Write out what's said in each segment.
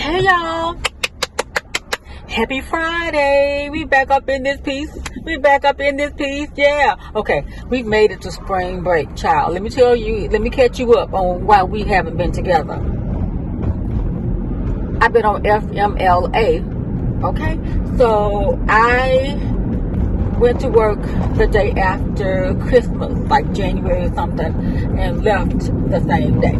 Hey y'all, happy Friday. We back up in this piece. Yeah. Okay, we've made it to spring break, child. Let me catch you up on why we haven't been together. I've been on FMLA. Okay, so I went to work the day after Christmas, like January or something, and left the same day.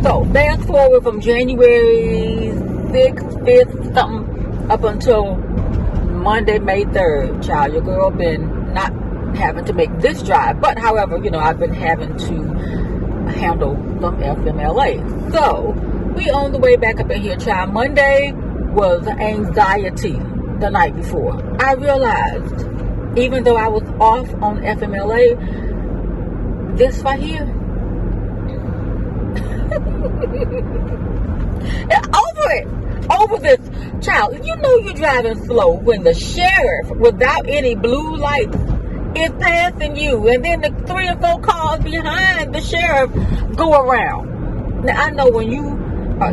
So fast forward from January 6th, 5th, something, up until Monday, May 3rd, child. Your girl been not having to make this drive, but however, I've been having to handle some FMLA. So we on the way back up in here, child. Monday was anxiety the night before. I realized, even though I was off on FMLA, this right here, over this, child. You're driving slow when the sheriff, without any blue lights, is passing you, and then the 3 or 4 cars behind the sheriff go around. Now I know when you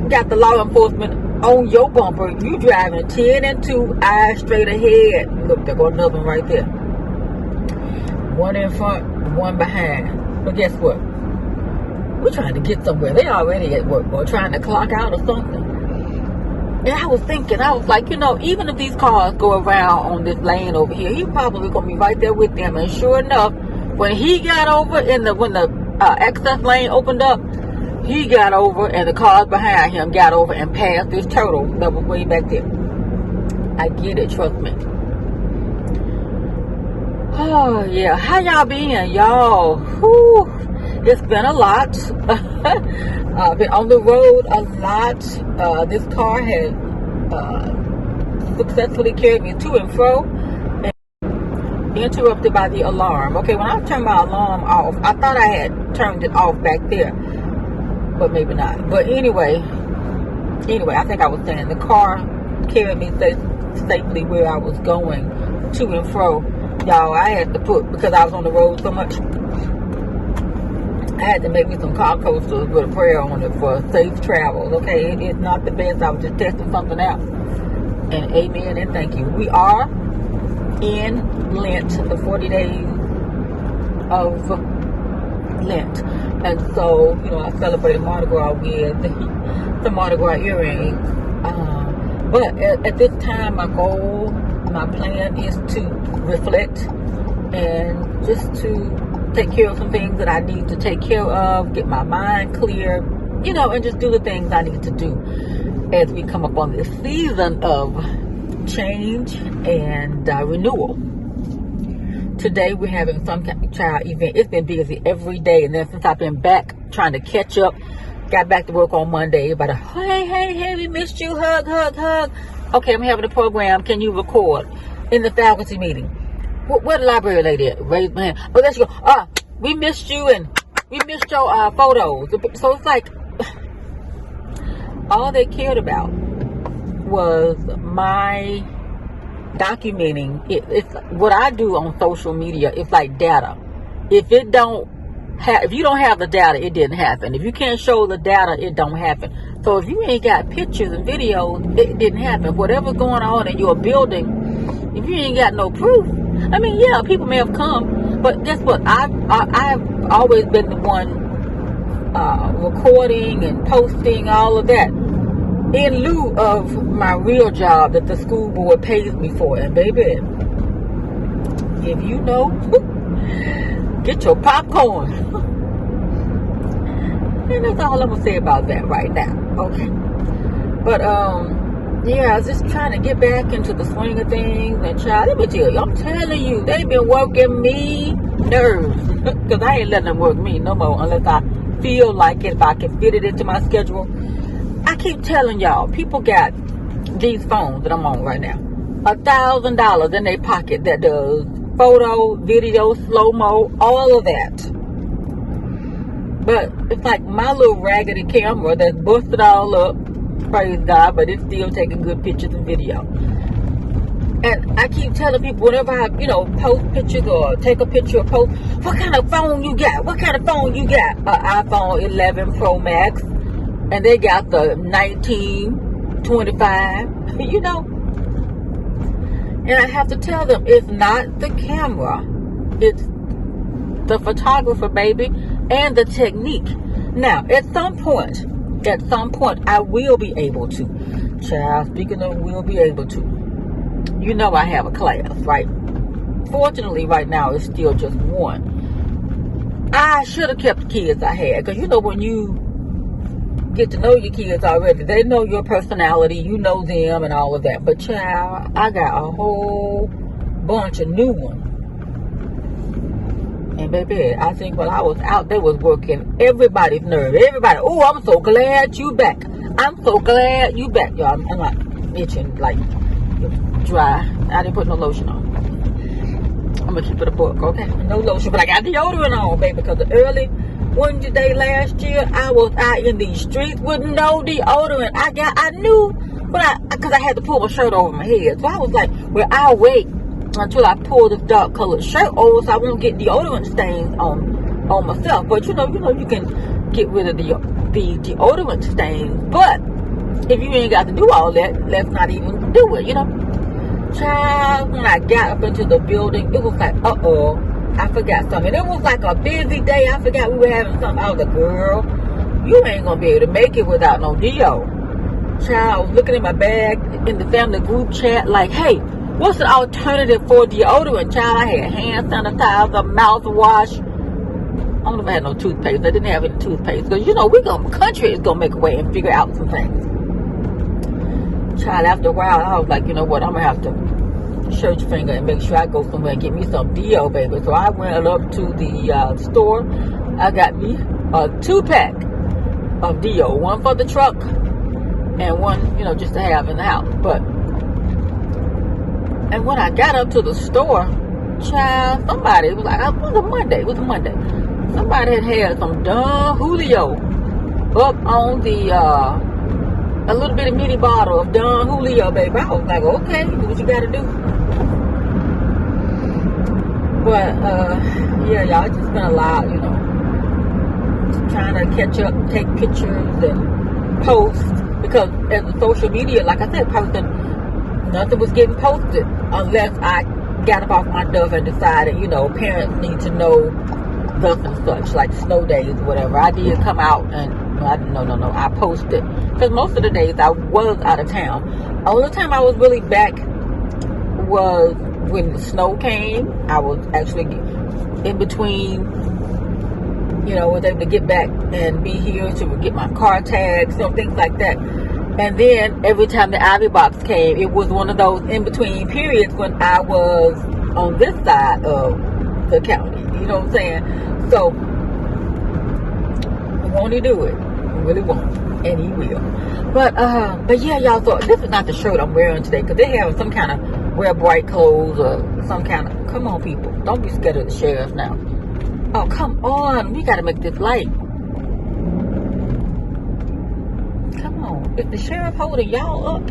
got the law enforcement on your bumper, you driving 10 and 2, eyes straight ahead. Look, there go another one right there. One in front, one behind. But guess what? We're trying to get somewhere. They already at work or trying to clock out or something. And I was like, even if these cars go around on this lane over here, he's probably going to be right there with them. And sure enough, when he got over when the access lane opened up, he got over and the cars behind him got over and passed this turtle that was way back there. I get it, trust me. Oh, yeah. How y'all been, y'all? Whew. It's been a lot. I've been on the road a lot. This car has successfully carried me to and fro, and interrupted by the alarm. Okay, when I turned my alarm off, I thought I had turned it off back there, but maybe not. But anyway, I think I was saying the car carried me safely where I was going to and fro. Y'all, I had to because I was on the road so much, I had to make me some car coasters with a prayer on it for safe travels. Okay, it's not the best. I was just testing something out. And amen and thank you. We are in Lent, the 40 days of Lent. And so, I celebrated Mardi Gras with the Mardi Gras earrings. But at this time, my plan is to reflect and just to take care of some things that I need to take care of, get my mind clear, and just do the things I need to do as we come up on this season of change and renewal. Today we're having some kind of child event. It's been busy every day, and then since I've been back trying to catch up, got back to work on Monday. Everybody, hey, we missed you, hug. Okay, I'm having a program. Can you record in the faculty meeting? Where the library lady at? Raise my hand. Oh, there she go. We missed you, and we missed your photos. So it's like all they cared about was my documenting. It's what I do on social media. It's like data. If you don't have the data, it didn't happen. If you can't show the data, it don't happen. So if you ain't got pictures and videos, it didn't happen. Whatever's going on in your building, if you ain't got no proof, I mean, yeah, people may have come, but guess what? I've always been the one recording and posting all of that in lieu of my real job that the school board pays me for. And baby, if you know, get your popcorn. And that's all I'm gonna say about that right now. Okay, but yeah, I was just trying to get back into the swing of things. And child, let me tell you, I'm telling you, they've been working me nerves. Because I ain't letting them work me no more unless I feel like it, if I can fit it into my schedule. I keep telling y'all, people got these phones that I'm on right now, $1,000 in their pocket that does photo, video, slow-mo, all of that. But it's like my little raggedy camera that's busted all up, praise God, but it's still taking good pictures and video. And I keep telling people whenever I, post pictures or take a picture or post, what kind of phone you got? What kind of phone you got? IPhone 11 Pro Max. And they got the 19 25, you know. And I have to tell them, it's not the camera, it's the photographer, baby, and the technique. Now, at some point, I will be able to. Child, speaking of will be able to, you know I have a class, right? Fortunately, right now, it's still just one. I should have kept the kids I had, because you know when you get to know your kids already, they know your personality, you know them and all of that. But child, I got a whole bunch of new ones. And baby, I think while I was out, they was working everybody's nerve. Everybody, oh, I'm so glad you back. I'm so glad you back. Y'all, I'm not itching, like, dry. I didn't put no lotion on. I'm gonna keep it a book, okay? No lotion, but I got deodorant on, baby, because the early Wednesday day last year, I was out in these streets with no deodorant. I knew, because I had to pull my shirt over my head. So I was like, well, I'll wait until I pull this dark colored shirt over so I won't get deodorant stains on myself. But you know, you can get rid of the deodorant stains. But if you ain't got to do all that, let's not even do it, you know. Child, when I got up into the building, it was like, uh-oh, I forgot something. It was like a busy day. I forgot we were having something. I was like, girl, you ain't gonna be able to make it without no deo. Child, I was looking in my bag in the family group chat like, hey, what's the alternative for deodorant? Child, I had hand sanitizer, mouthwash. I don't know if I had no toothpaste. I didn't have any toothpaste. Because, you know, country is going to make a way and figure out some things. Child, after a while, I was like, you know what, I'm going to have to search finger and make sure I go somewhere and get me some deo, baby. So I went up to the store. I got me a 2-pack of deo. One for the truck and one, you know, just to have in the house. And when I got up to the store, child, somebody, it was like, it was a Monday. Somebody had some Don Julio up on the, a little bit of mini bottle of Don Julio, baby. I was like, okay, do what you gotta do. But, yeah, y'all, it's just been a lot, you know, just trying to catch up, take pictures and post, because as a social media, like I said, nothing was getting posted unless I got up off my duff and decided, you know, parents need to know thus and such, like snow days or whatever. I did come out and, I posted. Because most of the days I was out of town. Only time I was really back was when the snow came. I was actually in between, you know, was able to get back and be here to get my car tags, some things like that. And then every time the Ivy box came, it was one of those in-between periods when I was on this side of the county. You know what I'm saying? So, won't he do it? He really won't. And he will. But yeah, y'all, so this is not the shirt I'm wearing today, because they have some kind of wear bright clothes or some kind of, come on, people. Don't be scared of the sheriff now. Oh, come on. We got to make this light. If the sheriff holding y'all up,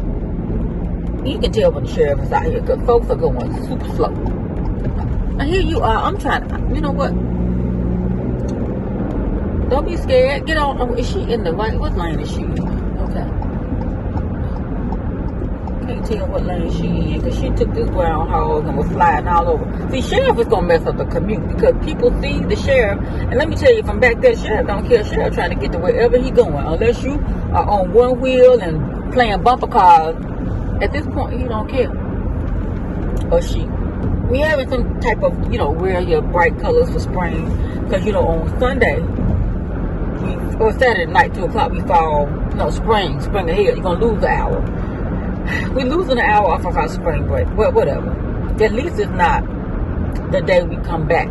you can tell when the sheriff is out here, because folks are going super slow. Now here you are. I'm trying to, you know what? Don't be scared. Get on. Oh, is she in the right? What lane is she in? Okay. Can't tell what lane she in, because she took this groundhog and was flying all over. See, sheriff is going to mess up the commute, because people see the sheriff, and let me tell you, from back there, sheriff don't care. Sheriff trying to get to wherever he going, unless you are on one wheel and playing bumper cars. At this point, he don't care. Or she. We having some type of, you know, wear your bright colors for spring, because, you know, on Sunday, or Saturday night, 2 o'clock, we fall, spring ahead. You're going to lose an hour. We're losing an hour off of our spring break. Well, whatever. At least it's not the day we come back.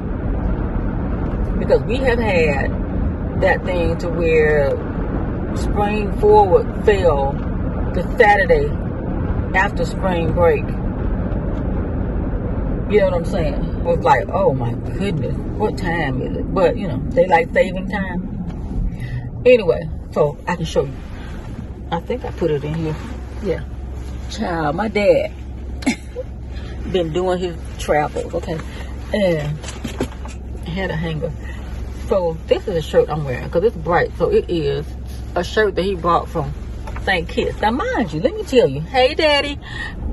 Because we have had that thing to where spring forward fell the Saturday after spring break. You know what I'm saying? It was like, oh my goodness, what time is it? But, you know, they like saving time. Anyway, so I can show you. I think I put it in here. Yeah. Child, my dad been doing his travels, okay? And I had a hanger. So this is a shirt I'm wearing, because it's bright. So it is a shirt that he bought from St. Kitts. Now, mind you, let me tell you, hey, Daddy,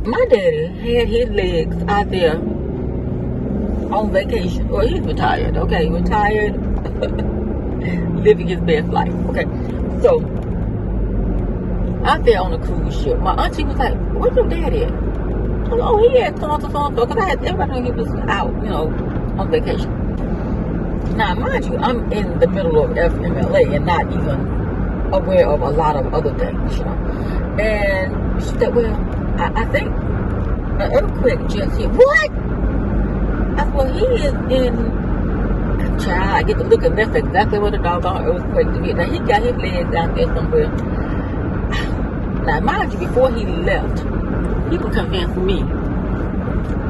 my daddy had his legs out there on vacation. Well, he's retired, okay? Retired, living his best life, okay? So, out there on a cruise ship, my auntie was like, where's your daddy at? I was, oh, he had so-and-so, because everybody knew he was out, on vacation. Now, mind you, I'm in the middle of FMLA and not even aware of a lot of other things, And she said, well, I think an earthquake just hit. What? I said, well, he is in, child, I get to look, and that's exactly what the doggone earthquake did. Now, he got his legs out there somewhere. Now, mind you, before he left, he was convinced me.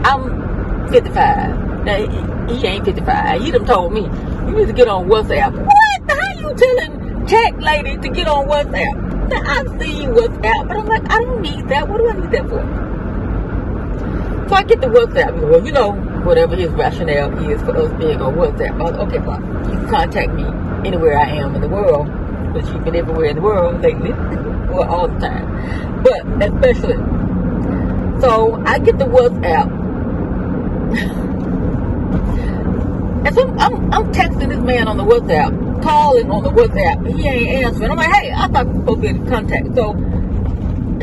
I'm 55. Now, he ain't 55. He done told me, you need to get on WhatsApp. What? How you telling tech lady to get on WhatsApp? Now, I've seen WhatsApp, but I'm like, I don't need that. What do I need that for? So I get the WhatsApp. Well, whatever his rationale is for us being on WhatsApp. I was, okay, fine. You can contact me anywhere I am in the world, because you've been everywhere in the world lately. Well, all the time. But especially. So I get the WhatsApp. And so I'm texting this man on the WhatsApp, calling on the WhatsApp. He ain't answering. I'm like, hey, I thought we were supposed to get in contact. So,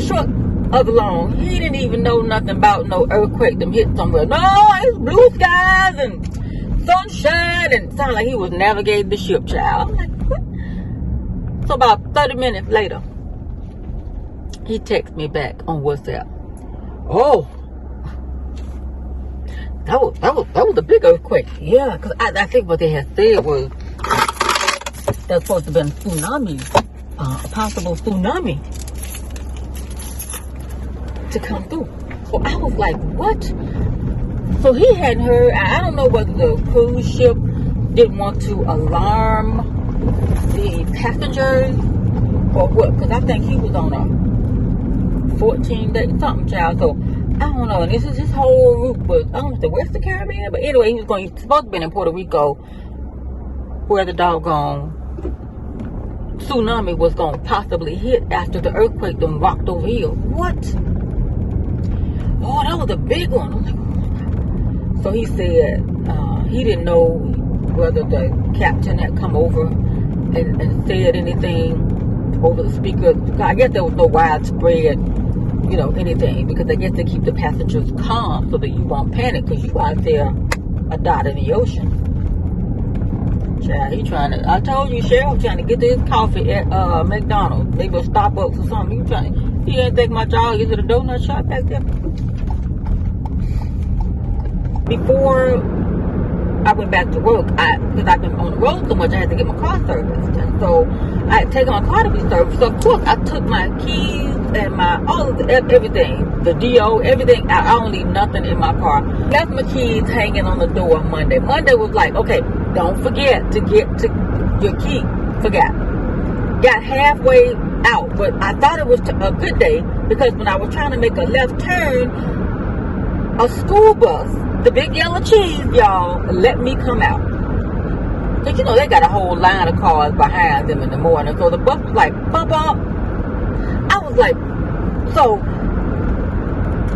short of the long, he didn't even know nothing about no earthquake them hit somewhere. No, it's blue skies and sunshine, and sounded like he was navigating the ship, child. I'm like, what? So about 30 minutes later, he texts me back on WhatsApp. Oh, that was a big earthquake. Yeah, because I think what they had said was there's supposed to have been tsunami, a possible tsunami to come through. So I was like, what? So he hadn't heard. I don't know whether the cruise ship didn't want to alarm the passengers or what, because I think he was on a 14-day something, child. So I don't know. And this is his whole route, but I don't know if the Western Caribbean. But anyway, he was supposed to be in Puerto Rico, where the doggone tsunami was going to possibly hit after the earthquake them rocked over here. What? Oh, that was a big one. I'm like, oh my God. So he said he didn't know whether the captain had come over and said anything over the speaker. I guess there was no widespread, anything, because I guess they keep the passengers calm so that you won't panic, because you out there a dot in the ocean. Child, I told you, Cheryl trying to get this coffee at McDonald's, maybe a Starbucks or something. He ain't think my job is at a donut shop back there. Before I went back to work, because I've been on the road so much, I had to get my car serviced. And so I had taken my car to be serviced. So of course I took my keys and everything, the DO, everything. I don't leave nothing in my car. Left my keys hanging on the door Monday. Monday was like, okay, don't forget to get to your key. Forgot. Got halfway out, but I thought it was a good day, because when I was trying to make a left turn, a school bus, the big yellow cheese, y'all, let me come out. Because, they got a whole line of cars behind them in the morning. So the bus was like, bump up. I was like, so,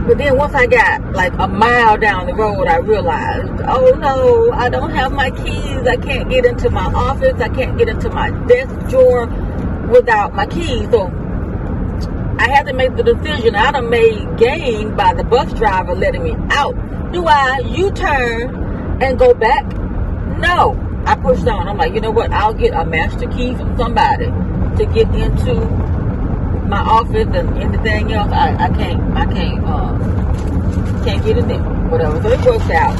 but then once I got like a mile down the road, I realized, oh no, I don't have my keys. I can't get into my office. I can't get into my desk drawer without my keys. So I had to make the decision. I done made gain by the bus driver letting me out. Do I U-turn and go back? No. I pushed on. I'm like, you know what? I'll get a master key from somebody to get into my office and anything else. I can't get in there. Whatever. So it worked out.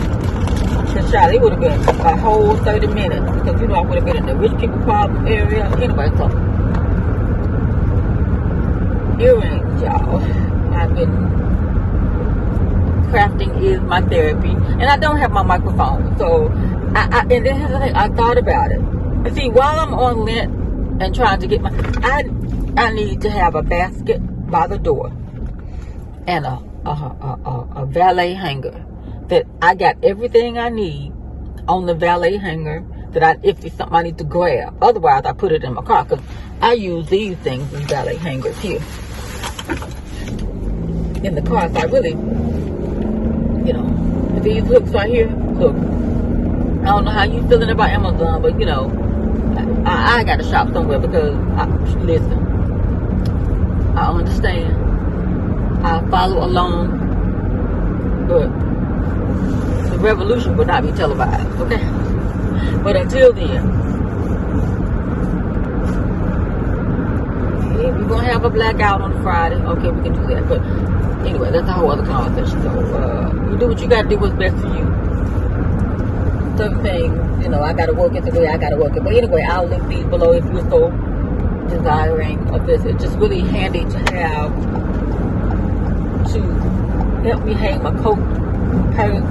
Because child, it would have been a whole 30 minutes. Because I would have been in the rich people problem area. Anyway, so earrings, y'all. I've been crafting is my therapy, and I don't have my microphone. So and then here's the thing, I thought about it. See, while I'm on Lent and trying to get I need to have a basket by the door and a valet hanger. That I got everything I need on the valet hanger that if it's something I need to grab. Otherwise, I put it in my car because I use these things as valet hangers here in the car. So I really, you know, these hooks right here, look. I don't know how you feeling about Amazon, but you know, I got to shop somewhere because, listen, I understand. I follow along, but the revolution will not be televised, okay? But until then, we're going to have a blackout on Friday. Okay, we can do that. But anyway, that's a whole other conversation. So, you do what you got to do what's best for you. Certain things, you know, I got to work it the way I got to work it. But anyway, I'll link these below if you're so desiring of this. It's just really handy to have to help me hang my coat, purse,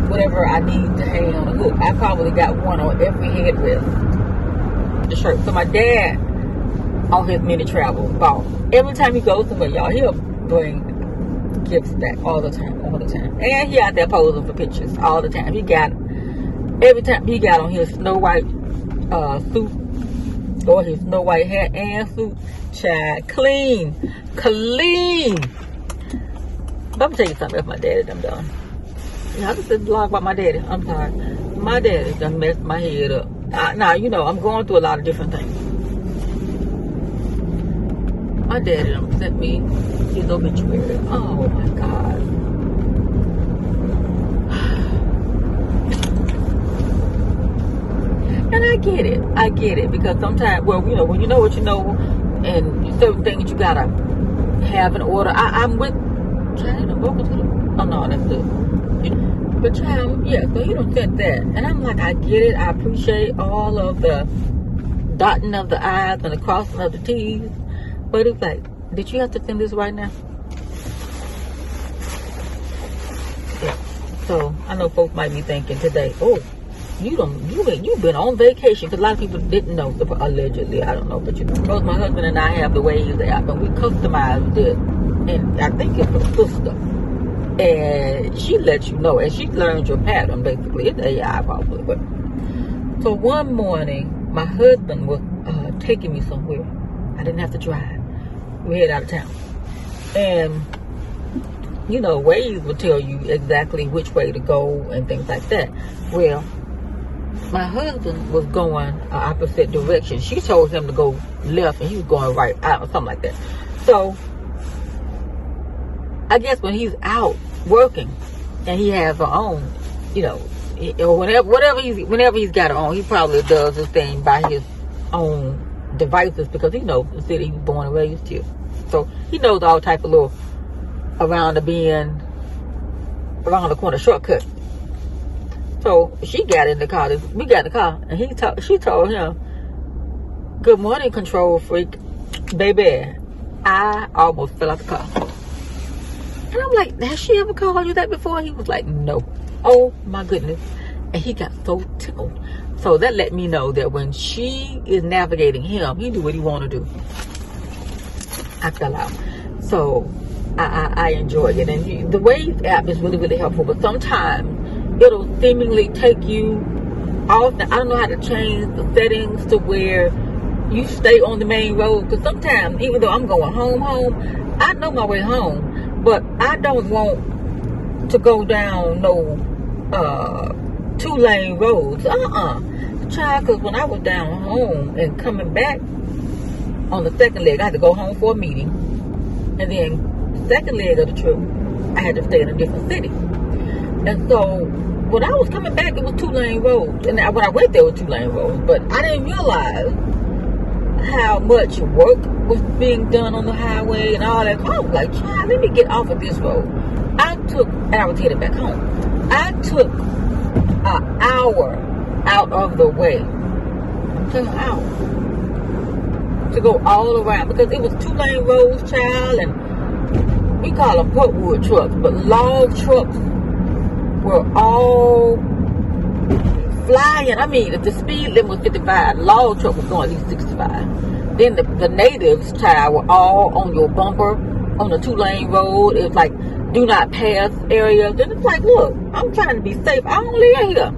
whatever I need to hang on a hook. I probably got one on every headrest. The shirt. So my dad, on his mini travel, bought. Every time he goes somewhere, y'all, he'll bring gifts back all the time. And he out there posing for pictures all the time. Every time he got on his Snow White suit or his Snow White hat and suit, child, clean. But I'm gonna tell you something about my daddy. I'm done. Yeah, I just did a vlog about my daddy. I'm sorry. My daddy done messed my head up. Now, you know, I'm going through a lot of different things. My daddy done sent me his obituary. Oh my God. And I get it. Because sometimes, well, you know, when you know what you know, and certain things you gotta have in order. I'm with China. Welcome to the. Oh no, that's the. But child, yeah. So he done sent that, and I'm like, I get it. I appreciate all of the dotting of the I's and the crossing of the T's. But it's like, did you have to send this right now? Yeah. So I know folks might be thinking today, oh, you've been on vacation, because a lot of people didn't know, allegedly, I don't know, but you know, my husband and I have the Waze app, and we customized it, and I think it's a sister, and she lets you know, and she learns your pattern, basically. It's AI probably, but so one morning, my husband was taking me somewhere. I didn't have to drive. We head out of town, and you know, Waze will tell you exactly which way to go and things like that. Well, my husband was going opposite direction. She told him to go left, and he was going right, out, or something like that. So I guess when he's out working and he has her own, you know, or whenever he's got her own, he probably does his thing by his own devices, because he knows the city he was born and raised here. So he knows all type of little around the bend, around the corner shortcut. So she got in the car. We got in the car, and she told him, "Good morning, control freak, baby." I almost fell out the car, and I'm like, "Has she ever called you that before?" He was like, "No." Oh my goodness, and he got so tickled. So that let me know that when she is navigating him, he do what he want to do. I fell out. So I enjoy it. And the Waze app is really, really helpful. But sometimes it'll seemingly take you off. I don't know how to change the settings to where you stay on the main road. Because sometimes, even though I'm going home, I know my way home. But I don't want to go down no 2-lane roads. Child, because when I was down home and coming back on the second leg, I had to go home for a meeting. And then the second leg of the trip, I had to stay in a different city. And so when I was coming back, it was 2-lane roads. And when I went there, it was 2-lane roads. But I didn't realize how much work was being done on the highway and all that. I was like, child, let me get off of this road. And I was headed back home. I took an hour out of the way. Took an hour to go all around, because it was 2-lane roads, child, and we call them pulpwood trucks, but log trucks were all flying. I mean, if the speed limit was 55, log truck was going at least 65. Then the natives, child, were all on your bumper on the 2-lane road. It was like do not pass areas. And it's like, look, I'm trying to be safe. I don't live here.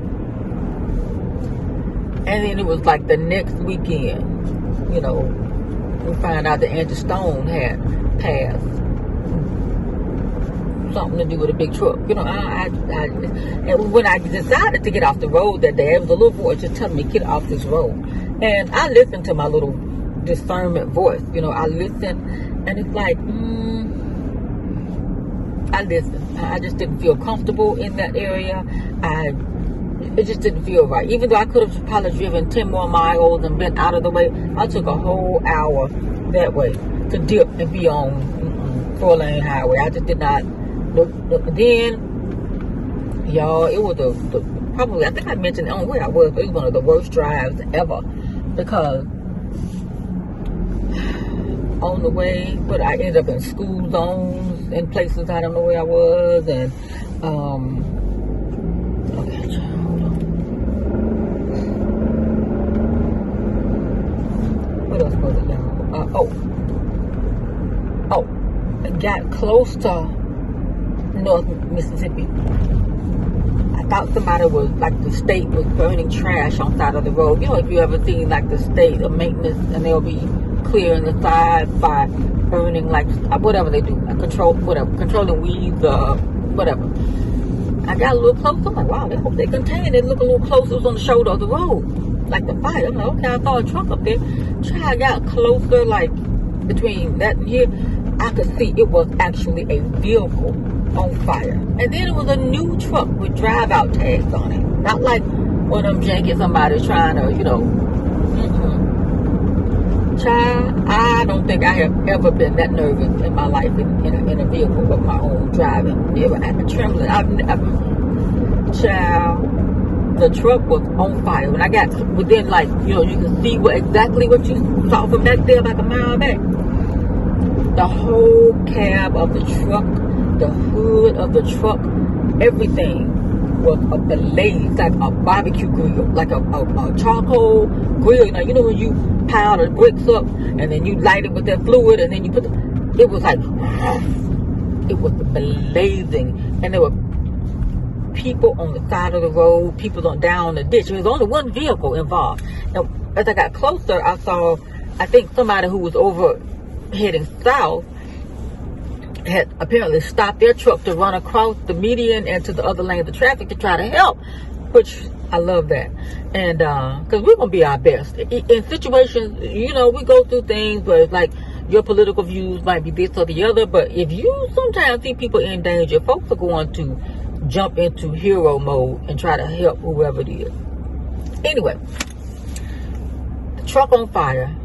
And then it was like the next weekend, you know, we found out that Angie Stone had passed. Something to do with a big truck. You know, and when I decided to get off the road that day, it was a little voice just telling me, get off this road. And I listened to my little discernment voice. You know, I listened, and it's like, I listened. I just didn't feel comfortable in that area. It just didn't feel right. Even though I could have probably driven 10 more miles and been out of the way, I took a whole hour that way to dip and be on 4-lane highway. I just did not look. Then, y'all, it was probably, I think I mentioned on where I was, but it was one of the worst drives ever, because on the way, but I ended up in school zones in places I don't know where I was, and okay, hold on. What else was it, y'all? It got close to North Mississippi. I thought somebody was, like, the state was burning trash on the side of the road. You know, if you ever seen, like, the state of maintenance, and they'll be clearing the side by burning, like, whatever they do, controlling weeds, whatever. I got a little close. I'm like, wow, they hope they contain it. Look a little close. It was on the shoulder of the road, like the fire. I'm like, okay, I saw a truck up there. I got closer, like, between that and here, I could see it was actually a vehicle on fire. And then it was a new truck with drive-out tags on it. Not like one of them janky somebody's trying to, you know. Child, I don't think I have ever been that nervous in my life in a vehicle of my own driving. Never. I'm trembling. Child, the truck was on fire. When I got within, like, you know, you can see exactly what you saw from back there, like a mile back. The whole cab of the truck, the hood of the truck, everything was ablaze, like a barbecue grill, like a charcoal grill. You know when you pile the bricks up and then you light it with that fluid and then you put it was like, it was blazing, and there were people on the side of the road, people on down the ditch. There was only one vehicle involved. Now, as I got closer, I saw, I think somebody who was over heading south had apparently stopped their truck to run across the median and to the other lane of the traffic to try to help, which I love that. And because we're gonna be our best in situations, you know, we go through things where it's like your political views might be this or the other, but if you sometimes see people in danger, folks are going to jump into hero mode and try to help whoever it is. Anyway, the truck on fire.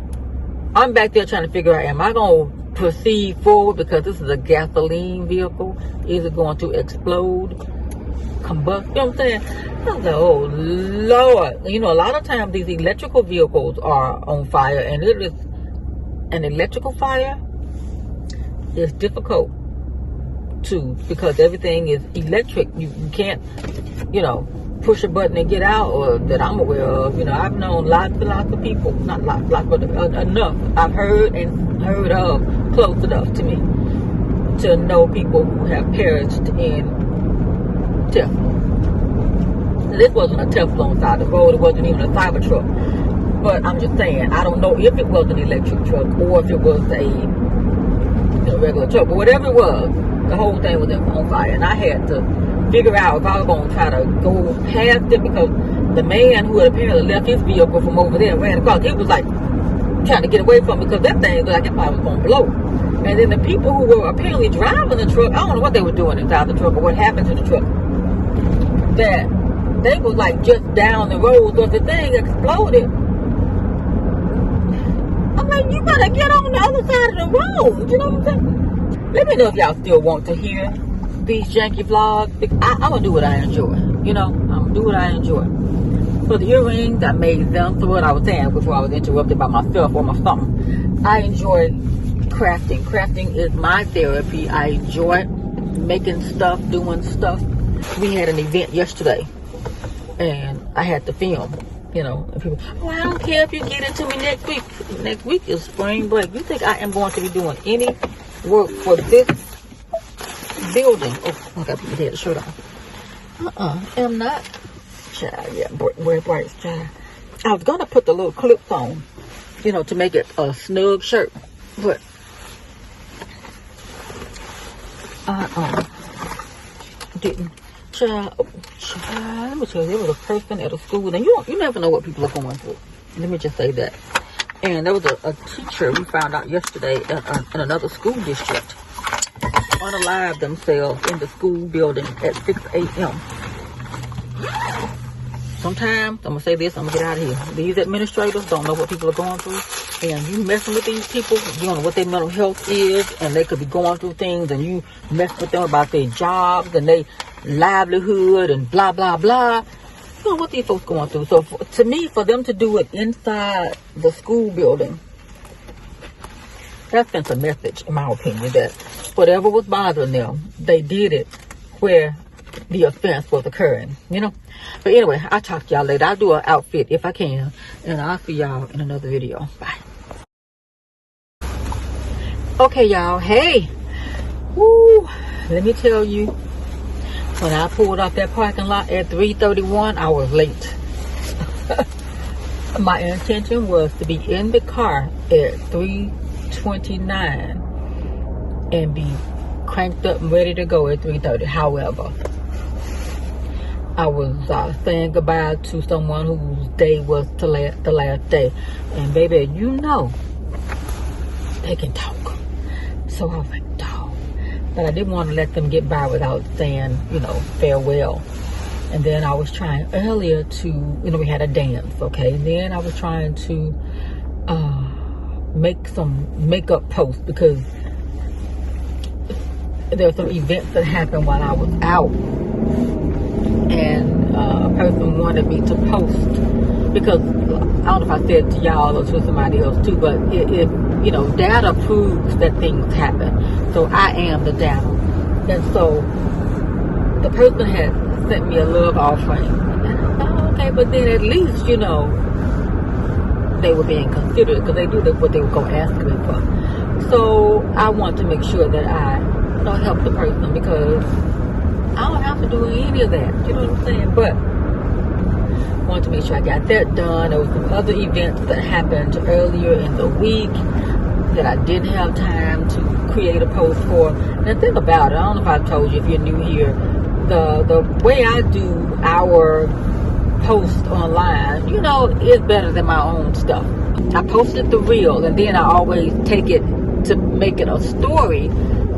I'm back there trying to figure out, am I going to proceed forward because this is a gasoline vehicle? Is it going to explode, combust? You know what I'm saying? I was like, oh Lord. You know, a lot of times these electrical vehicles are on fire, and it is an electrical fire. It's difficult too, because everything is electric. You can't, you know, push a button and get out, or that I'm aware of. You know, I've known lots of people, not lots, but enough. I've heard of close enough to me to know people who have perished in Tesla. This wasn't a Tesla on the side of the road. It wasn't even a cyber truck. But I'm just saying, I don't know if it was an electric truck or if it was a regular truck. But whatever it was, the whole thing was on fire. And I had to figure out if I was going to try to go past it, because the man who had apparently left his vehicle from over there and ran across, he was like trying to get away from it, because that thing looked like it probably was going to blow. And then the people who were apparently driving the truck, I don't know what they were doing inside the truck or what happened to the truck, that they was like just down the road, so if the thing exploded, I'm like, you better get on the other side of the road. You know what I'm saying? Let me know if y'all still want to hear these janky vlogs. I'm gonna do what I enjoy. You know, I'm gonna do what I enjoy. For the earrings, I made them. So what I was saying before I was interrupted by myself or my phone, I enjoy crafting. Crafting is my therapy. I enjoy making stuff, doing stuff. We had an event yesterday, and I had to film. You know, and people, oh, I don't care if you get it to me next week. Next week is spring break. You think I am going to be doing any work for this building? Oh, I got to put the shirt on. I'm not. Child, yeah, wear brights, child. I was gonna put the little clips on, you know, to make it a snug shirt, but didn't. Child, let me tell you, there was a person at a school, and you never know what people are going through. Let me just say that. And there was a teacher we found out yesterday in another school district unalived themselves in the school building at 6 a.m. Sometimes, I'm going to say this, I'm going to get out of here. These administrators don't know what people are going through. And you messing with these people, you don't know what their mental health is. And they could be going through things. And you mess with them about their jobs and their livelihood and blah, blah, blah. You know what these folks going through. So to me, for them to do it inside the school building, that sends a message, in my opinion, that whatever was bothering them, they did it where the offense was occurring, you know. But anyway, I'll talk to y'all later. I'll do an outfit if I can, and I'll see y'all in another video. Bye. Okay, y'all. Hey, woo, let me tell you, when I pulled out that parking lot at 3:31, I was late. My intention was to be in the car at 3:29 and be cranked up and ready to go at 3:30. However, I was saying goodbye to someone whose day was the last day. And baby, you know, they can talk. So I was like, dog. But I didn't want to let them get by without saying, you know, farewell. And then I was trying earlier to, you know, we had a dance, okay? And then I was trying to make some makeup posts because there were some events that happened while I was out. And a person wanted me to post because, I don't know if I said to y'all or to somebody else too, but it you know, data proves that things happen. So I am the data. And so the person had sent me a love offering. And I thought, okay, but then at least, you know, they were being considerate because they knew that what they were going to ask me for. So I want to make sure that I, you know, help the person because I don't have to do any of that. You know what I'm saying? But I wanted to make sure I got that done. There were some other events that happened earlier in the week that I didn't have time to create a post for. And think about it. I don't know if I told you if you're new here. The way I do our post online, you know, is better than my own stuff. I posted the reel and then I always take it to make it a story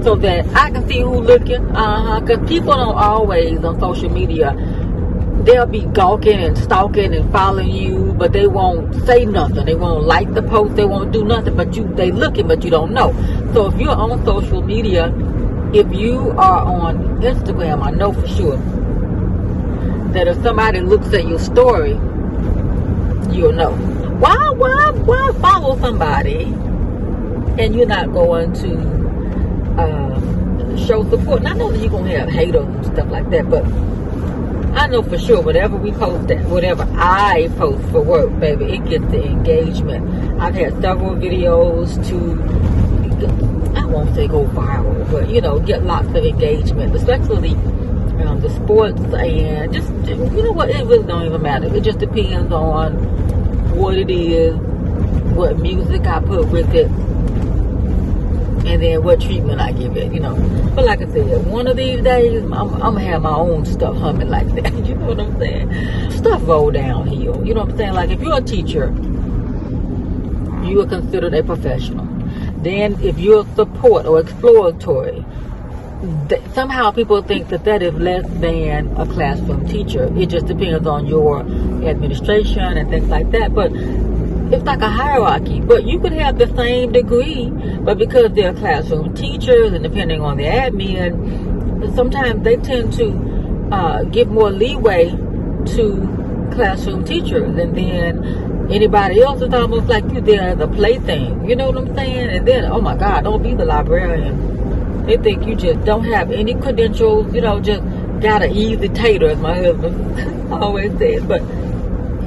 so that I can see who's looking. Because people don't always on social media, they'll be gawking and stalking and following you, but they won't say nothing. They won't like the post. They won't do nothing, but they looking, but you don't know. So if you're on social media, if you are on Instagram, I know for sure that if somebody looks at your story, you'll know. Why follow somebody and you're not going to show support? And I know that you're going to have haters and stuff like that, but I know for sure whatever we post, whatever I post for work, baby, it gets the engagement. I've had several videos to, I won't say go viral, but, you know, get lots of engagement, especially the sports and just, you know what, it really don't even matter. It just depends on what it is, what music I put with it, and then what treatment I give it, you know. But like I said, one of these days, I'm going to have my own stuff humming like that. You know what I'm saying? Stuff roll downhill. You know what I'm saying? Like if you're a teacher, you are considered a professional. Then if you're support or exploratory, somehow people think that is less than a classroom teacher. It just depends on your administration and things like that. But it's like a hierarchy. But you could have the same degree, but because they're classroom teachers and depending on the admin, sometimes they tend to give more leeway to classroom teachers. And then anybody else is almost like you there as a plaything. You know what I'm saying? And then, oh my God, don't be the librarian. They think you just don't have any credentials, you know, just got an easy tater, as my husband always says. But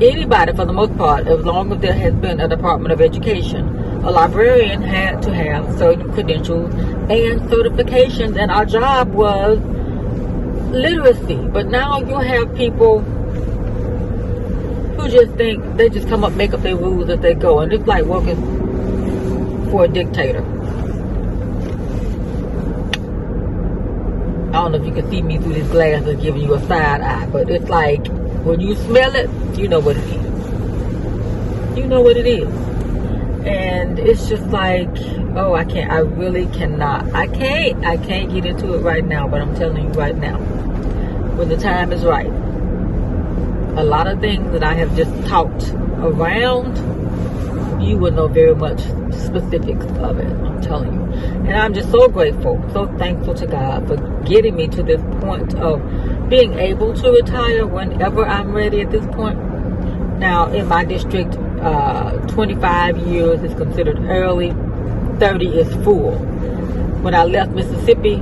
anybody, for the most part, as long as there has been a Department of Education, a librarian had to have certain credentials and certifications, and our job was literacy. But now you have people who you just think they just come up, make up their rules as they go, and it's like working for a dictator. I don't know if you can see me through these glasses giving you a side eye, but it's like when you smell it, you know what it is. You know what it is. And it's just like, oh, I really cannot. I can't get into it right now, but I'm telling you right now, when the time is right, a lot of things that I have just talked around, you will know very much specifics of it. I'm telling you. And I'm just so grateful, so thankful to God for getting me to this point of being able to retire whenever I'm ready at this point. Now, in my district, 25 years is considered early, 30 is full. When I left Mississippi,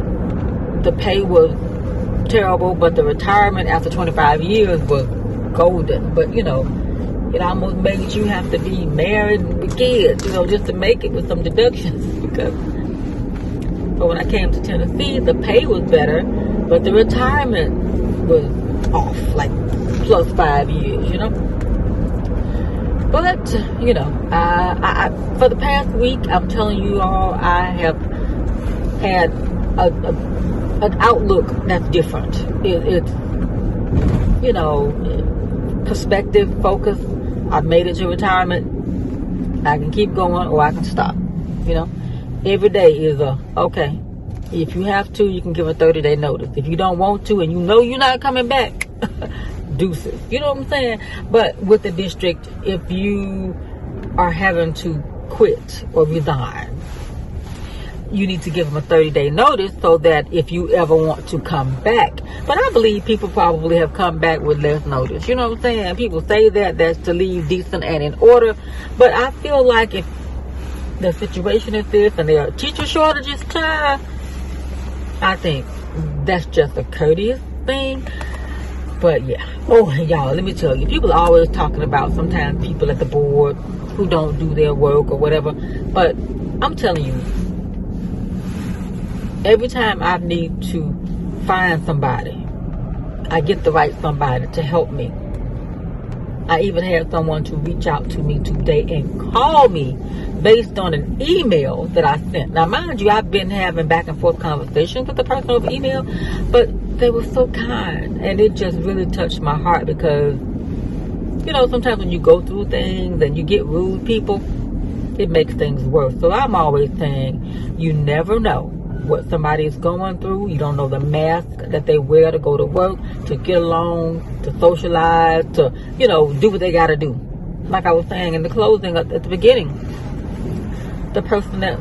the pay was terrible, but the retirement after 25 years was golden. But, you know, it almost made you have to be married with kids, you know, just to make it with some deductions. But when I came to Tennessee, the pay was better, but the retirement was off, like plus 5 years, you know. But, you know, I for the past week, I'm telling you all, I have had an outlook that's different. It's, you know, perspective, focus. I've made it to retirement. I can keep going or I can stop, you know. Every day is okay. If you have to, you can give a 30-day notice. If you don't want to and you know you're not coming back, deuces. You know what I'm saying? But with the district, if you are having to quit or resign, you need to give them a 30-day notice so that if you ever want to come back. But I believe people probably have come back with less notice. You know what I'm saying? People say that's to leave decent and in order. But I feel like if the situation is this and there are teacher shortages, child, I think that's just a courteous thing. But yeah. Oh, y'all, let me tell you, people are always talking about sometimes people at the board who don't do their work or whatever. But I'm telling you, every time I need to find somebody, I get the right somebody to help me. I even had someone to reach out to me today and call me based on an email that I sent. Now, mind you, I've been having back and forth conversations with the person over email, but they were so kind, and it just really touched my heart because, you know, sometimes when you go through things and you get rude people, it makes things worse. So I'm always saying, you never know what somebody is going through. You don't know the mask that they wear to go to work, to get along, to socialize, to, you know, do what they got to do. Like I was saying in the closing at the beginning, the person that,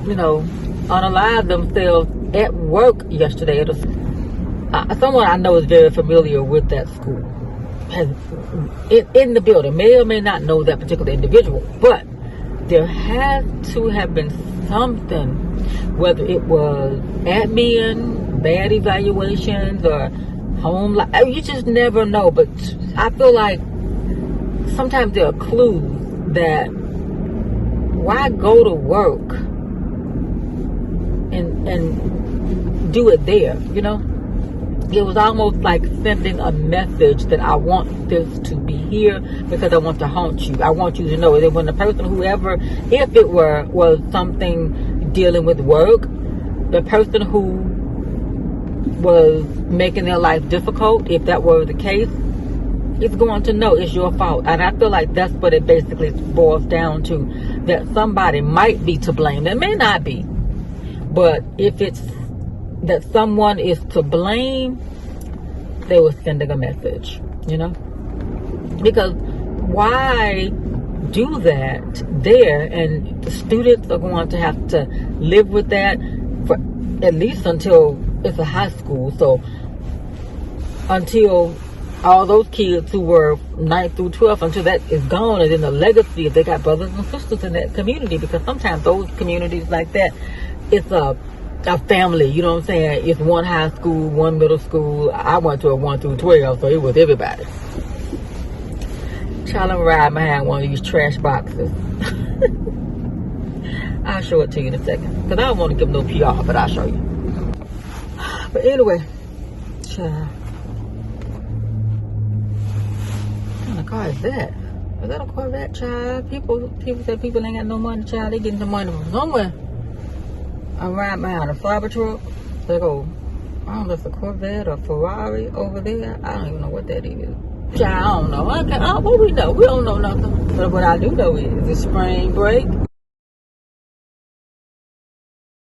you know, unalived themselves at work yesterday, someone I know is very familiar with that school, has in the building, may or may not know that particular individual, but there has to have been something, whether it was admin, bad evaluations, or home life. You just never know. But I feel like sometimes there are clues that why go to work and do it there, you know? It was almost like sending a message that I want this to be here because I want to haunt you. I want you to know that when the person, whoever, if it was something dealing with work, the person who was making their life difficult, if that were the case, is going to know it's your fault. And I feel like that's what it basically boils down to, that somebody might be to blame. It may not be, but if it's that someone is to blame, they were sending a message, you know? Because why do that there, and the students are going to have to live with that for at least until it's a high school. So until all those kids who were 9th through 12th, until that is gone, and then the legacy, if they got brothers and sisters in that community, because sometimes those communities like that, it's a family, you know what I'm saying? It's one high school, one middle school. I went to a 1 through 12, so it was everybody. Child, I'm riding behind one of these trash boxes. I'll show it to you in a second, because I don't want to give no PR, but I'll show you. But anyway, child, of car is that? Is that a Corvette, child? People say people ain't got no money, child. They getting some money from somewhere. I'm riding behind a flower truck. They go, I don't know if it's a Corvette or Ferrari over there. I don't even know what that is. Child, I don't know. What we know? We don't know nothing. But what I do know is it's spring break.